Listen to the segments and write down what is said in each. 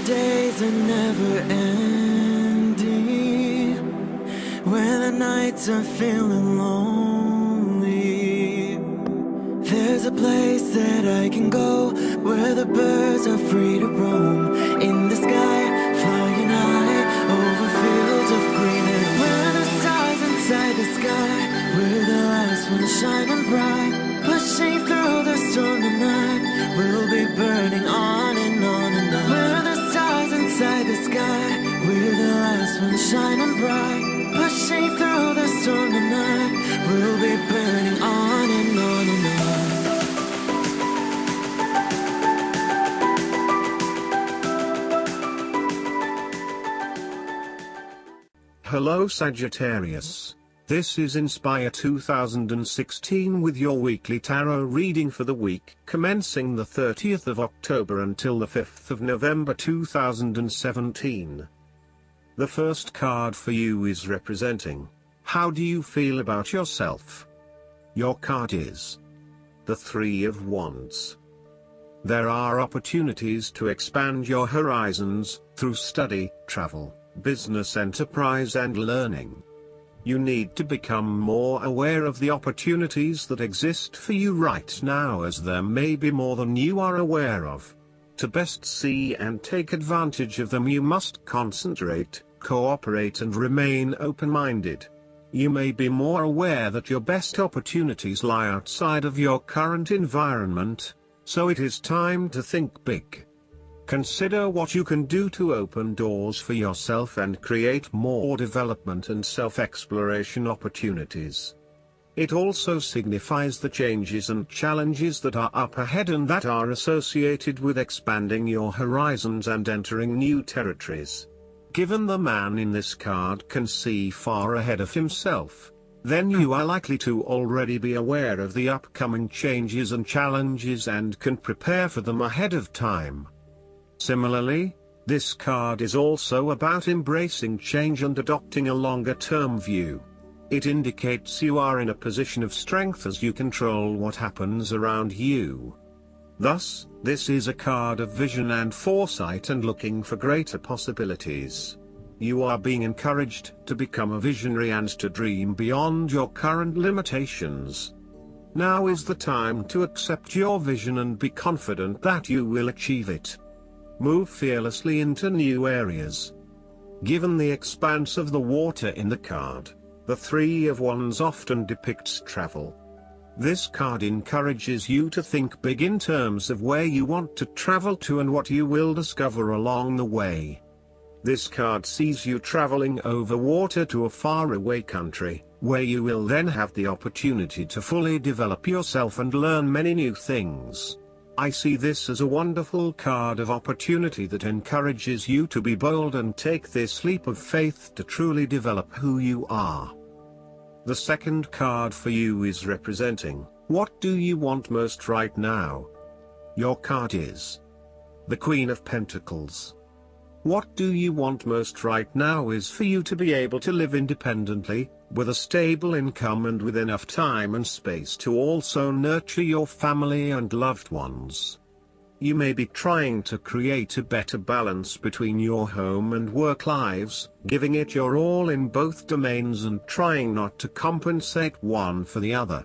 the days are never ending, when the nights are feeling lonely, there's a place that I can go, where the birds are free to roam, in the sky, flying high, over fields of green, and where the stars inside the sky, we're the last ones shining bright, pushing through the storm tonight, we'll be burning on and on and on. We're the stars inside the sky, we're the last ones shining bright, pushing through the storm tonight, we'll be burning on and on and on. Hello Sagittarius. This is Inspire 2016 with your weekly tarot reading for the week commencing the 30th of October until the 5th of November 2017. The first card for you is representing, how do you feel about yourself? Your card is the Three of Wands. There are opportunities to expand your horizons through study, travel, business enterprise and learning. You need to become more aware of the opportunities that exist for you right now, as there may be more than you are aware of. To best see and take advantage of them, you must concentrate, cooperate and remain open-minded. You may be more aware that your best opportunities lie outside of your current environment, so it is time to think big. Consider what you can do to open doors for yourself and create more development and self-exploration opportunities. It also signifies the changes and challenges that are up ahead and that are associated with expanding your horizons and entering new territories. Given the man in this card can see far ahead of himself, then you are likely to already be aware of the upcoming changes and challenges and can prepare for them ahead of time. Similarly, this card is also about embracing change and adopting a longer-term view. It indicates you are in a position of strength as you control what happens around you. Thus, this is a card of vision and foresight and looking for greater possibilities. You are being encouraged to become a visionary and to dream beyond your current limitations. Now is the time to accept your vision and be confident that you will achieve it. Move fearlessly into new areas. Given the expanse of the water in the card, the Three of Wands often depicts travel. This card encourages you to think big in terms of where you want to travel to and what you will discover along the way. This card sees you traveling over water to a faraway country, where you will then have the opportunity to fully develop yourself and learn many new things. I see this as a wonderful card of opportunity that encourages you to be bold and take this leap of faith to truly develop who you are. The second card for you is representing, what do you want most right now? Your card is the Queen of Pentacles. What do you want most right now is for you to be able to live independently, with a stable income and with enough time and space to also nurture your family and loved ones. You may be trying to create a better balance between your home and work lives, giving it your all in both domains and trying not to compensate one for the other.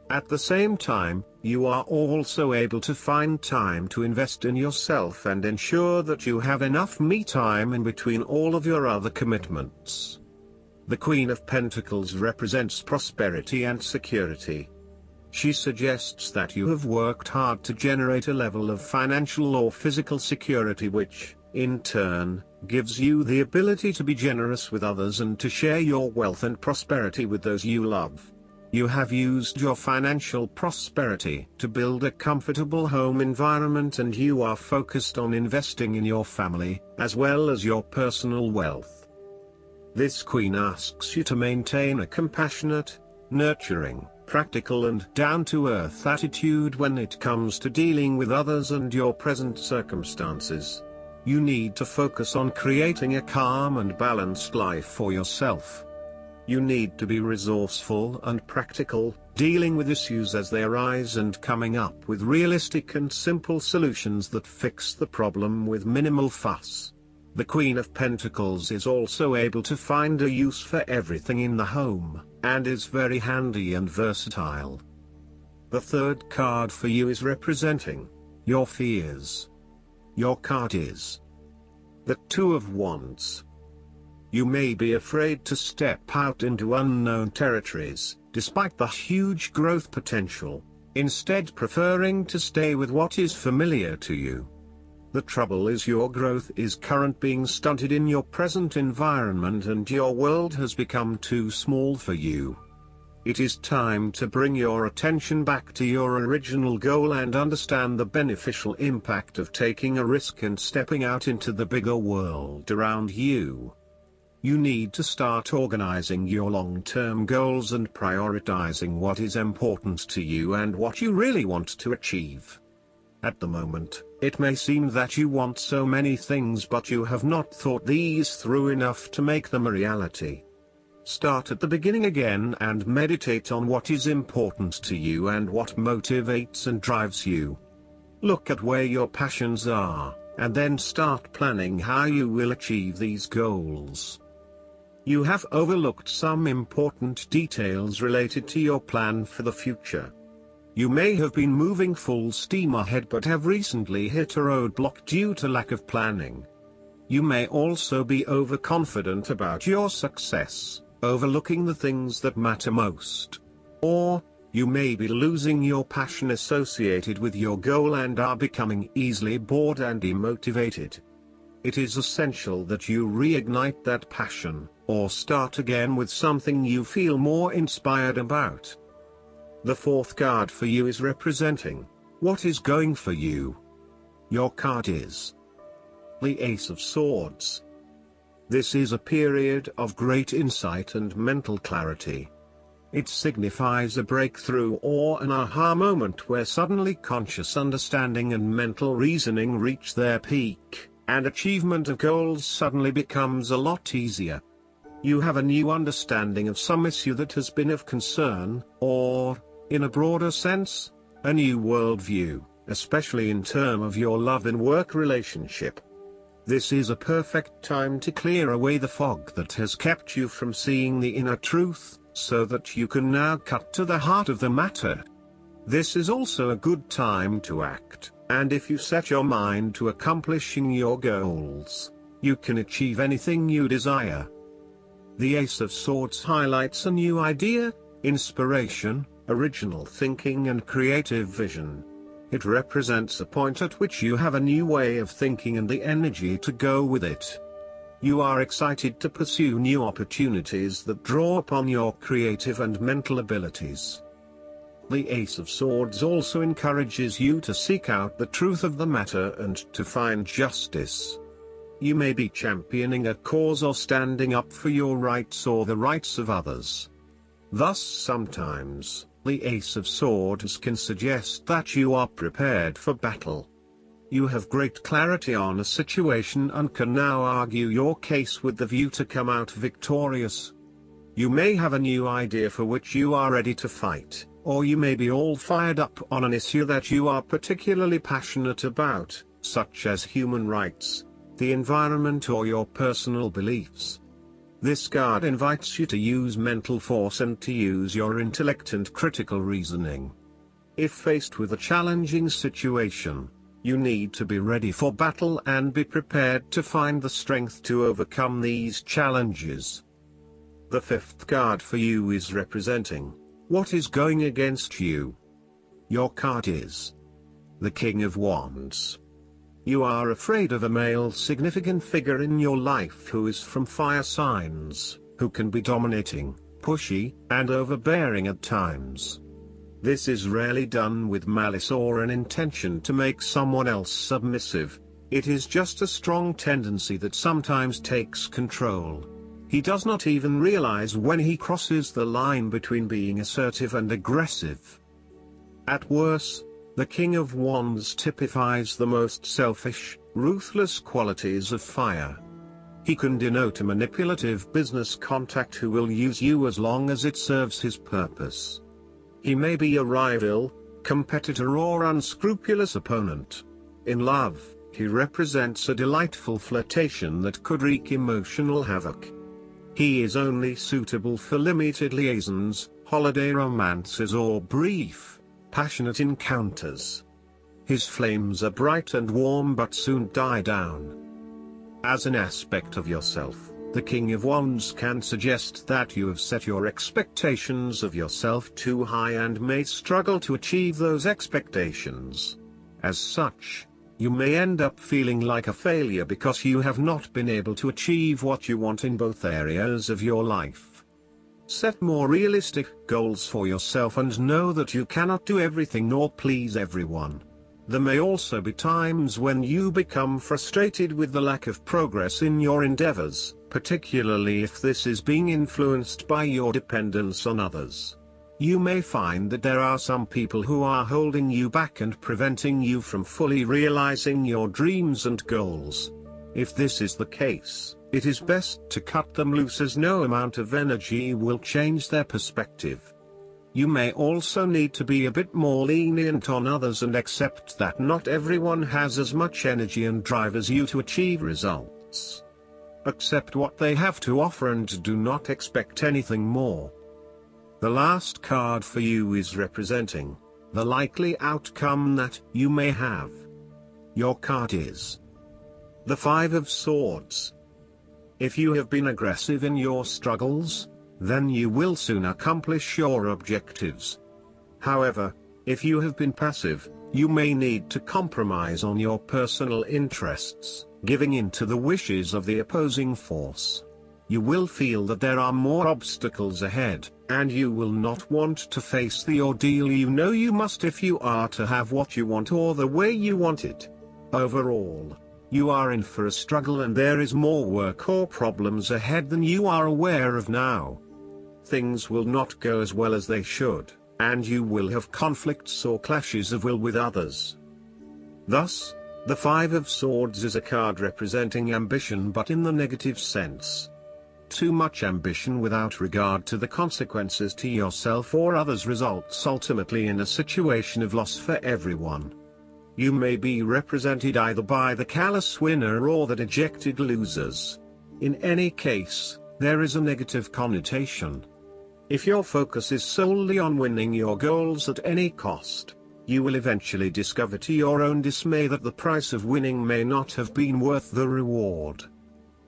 At the same time, you are also able to find time to invest in yourself and ensure that you have enough me time in between all of your other commitments. The Queen of Pentacles represents prosperity and security. She suggests that you have worked hard to generate a level of financial or physical security which, in turn, gives you the ability to be generous with others and to share your wealth and prosperity with those you love. You have used your financial prosperity to build a comfortable home environment and you are focused on investing in your family, as well as your personal wealth. This Queen asks you to maintain a compassionate, nurturing, practical and down-to-earth attitude when it comes to dealing with others and your present circumstances. You need to focus on creating a calm and balanced life for yourself. You need to be resourceful and practical, dealing with issues as they arise and coming up with realistic and simple solutions that fix the problem with minimal fuss. The Queen of Pentacles is also able to find a use for everything in the home, and is very handy and versatile. The third card for you is representing your fears. Your card is the Two of Wands. You may be afraid to step out into unknown territories, despite the huge growth potential, instead preferring to stay with what is familiar to you. The trouble is your growth is currently being stunted in your present environment and your world has become too small for you. It is time to bring your attention back to your original goal and understand the beneficial impact of taking a risk and stepping out into the bigger world around you. You need to start organizing your long-term goals and prioritizing what is important to you and what you really want to achieve. At the moment, it may seem that you want so many things but you have not thought these through enough to make them a reality. Start at the beginning again and meditate on what is important to you and what motivates and drives you. Look at where your passions are, and then start planning how you will achieve these goals. You have overlooked some important details related to your plan for the future. You may have been moving full steam ahead but have recently hit a roadblock due to lack of planning. You may also be overconfident about your success, overlooking the things that matter most. Or, you may be losing your passion associated with your goal and are becoming easily bored and demotivated. It is essential that you reignite that passion, or start again with something you feel more inspired about. The fourth card for you is representing what is going for you. Your card is the Ace of Swords. This is a period of great insight and mental clarity. It signifies a breakthrough or an aha moment where suddenly conscious understanding and mental reasoning reach their peak, and achievement of goals suddenly becomes a lot easier. You have a new understanding of some issue that has been of concern, or, in a broader sense, a new worldview, especially in terms of your love and work relationship. This is a perfect time to clear away the fog that has kept you from seeing the inner truth, so that you can now cut to the heart of the matter. This is also a good time to act, and if you set your mind to accomplishing your goals, you can achieve anything you desire. The Ace of Swords highlights a new idea, inspiration, original thinking and creative vision. It represents a point at which you have a new way of thinking and the energy to go with it. You are excited to pursue new opportunities that draw upon your creative and mental abilities. The Ace of Swords also encourages you to seek out the truth of the matter and to find justice. You may be championing a cause or standing up for your rights or the rights of others. Thus sometimes, the Ace of Swords can suggest that you are prepared for battle. You have great clarity on a situation and can now argue your case with the view to come out victorious. You may have a new idea for which you are ready to fight, or you may be all fired up on an issue that you are particularly passionate about, such as human rights, the environment or your personal beliefs. This card invites you to use mental force and to use your intellect and critical reasoning. If faced with a challenging situation, you need to be ready for battle and be prepared to find the strength to overcome these challenges. The fifth card for you is representing what is going against you. Your card is the King of Wands. You are afraid of a male significant figure in your life who is from fire signs, who can be dominating, pushy, and overbearing at times. This is rarely done with malice or an intention to make someone else submissive. It is just a strong tendency that sometimes takes control. He does not even realize when he crosses the line between being assertive and aggressive. At worst, the King of Wands typifies the most selfish, ruthless qualities of fire. He can denote a manipulative business contact who will use you as long as it serves his purpose. He may be a rival, competitor or unscrupulous opponent. In love, he represents a delightful flirtation that could wreak emotional havoc. He is only suitable for limited liaisons, holiday romances or brief, passionate encounters. His flames are bright and warm but soon die down. As an aspect of yourself, the King of Wands can suggest that you have set your expectations of yourself too high and may struggle to achieve those expectations. As such, you may end up feeling like a failure because you have not been able to achieve what you want in both areas of your life. Set more realistic goals for yourself and know that you cannot do everything nor please everyone. There may also be times when you become frustrated with the lack of progress in your endeavors, particularly if this is being influenced by your dependence on others. You may find that there are some people who are holding you back and preventing you from fully realizing your dreams and goals. If this is the case, it is best to cut them loose as no amount of energy will change their perspective. You may also need to be a bit more lenient on others and accept that not everyone has as much energy and drive as you to achieve results. Accept what they have to offer and do not expect anything more. The last card for you is representing the likely outcome that you may have. Your card is the Five of Swords. If you have been aggressive in your struggles, then you will soon accomplish your objectives. However, if you have been passive, you may need to compromise on your personal interests, giving in to the wishes of the opposing force. You will feel that there are more obstacles ahead, and you will not want to face the ordeal you know you must if you are to have what you want or the way you want it. Overall, you are in for a struggle and there is more work or problems ahead than you are aware of now. Things will not go as well as they should, and you will have conflicts or clashes of will with others. Thus, the Five of Swords is a card representing ambition but in the negative sense. Too much ambition without regard to the consequences to yourself or others results ultimately in a situation of loss for everyone. You may be represented either by the callous winner or the dejected losers. In any case, there is a negative connotation. If your focus is solely on winning your goals at any cost, you will eventually discover to your own dismay that the price of winning may not have been worth the reward.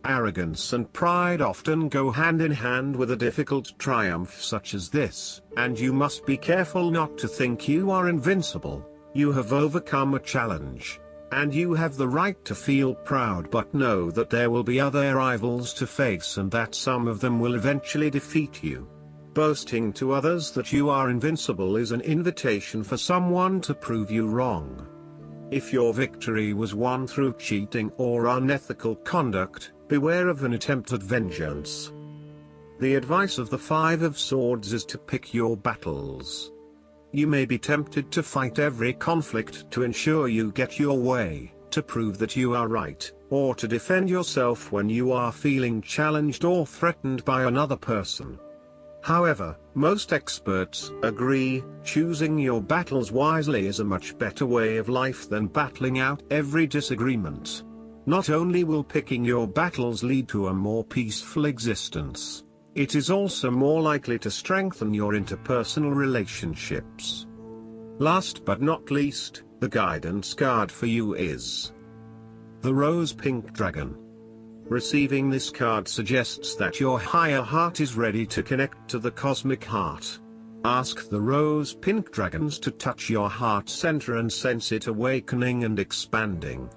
Arrogance and pride often go hand in hand with a difficult triumph such as this, and you must be careful not to think you are invincible. You have overcome a challenge, and you have the right to feel proud, but know that there will be other rivals to face and that some of them will eventually defeat you. Boasting to others that you are invincible is an invitation for someone to prove you wrong. If your victory was won through cheating or unethical conduct, beware of an attempt at vengeance. The advice of the Five of Swords is to pick your battles. You may be tempted to fight every conflict to ensure you get your way, to prove that you are right, or to defend yourself when you are feeling challenged or threatened by another person. However, most experts agree, choosing your battles wisely is a much better way of life than battling out every disagreement. Not only will picking your battles lead to a more peaceful existence, it is also more likely to strengthen your interpersonal relationships. Last but not least, the guidance card for you is the Rose Pink Dragon. Receiving this card suggests that your higher heart is ready to connect to the cosmic heart. Ask the Rose Pink Dragons to touch your heart center and sense it awakening and expanding.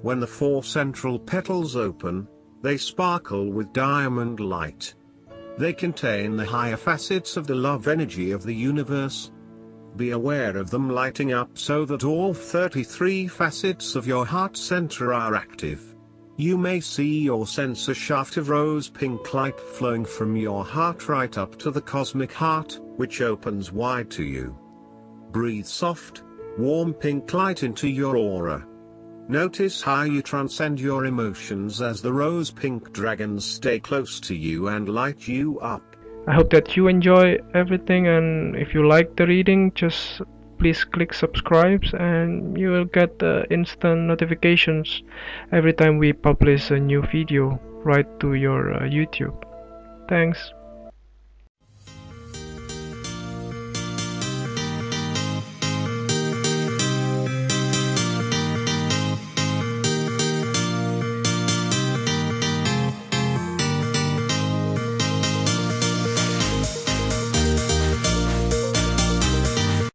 When the 4 central petals open, they sparkle with diamond light. They contain the higher facets of the love energy of the universe. Be aware of them lighting up so that all 33 facets of your heart center are active. You may see or sense a shaft of rose pink light flowing from your heart right up to the cosmic heart, which opens wide to you. Breathe soft, warm pink light into your aura. Notice how you transcend your emotions as the rose pink dragons stay close to you and light you up. I hope that you enjoy everything, and if you like the reading, just please click subscribe and you will get instant notifications every time we publish a new video right to your YouTube. Thanks.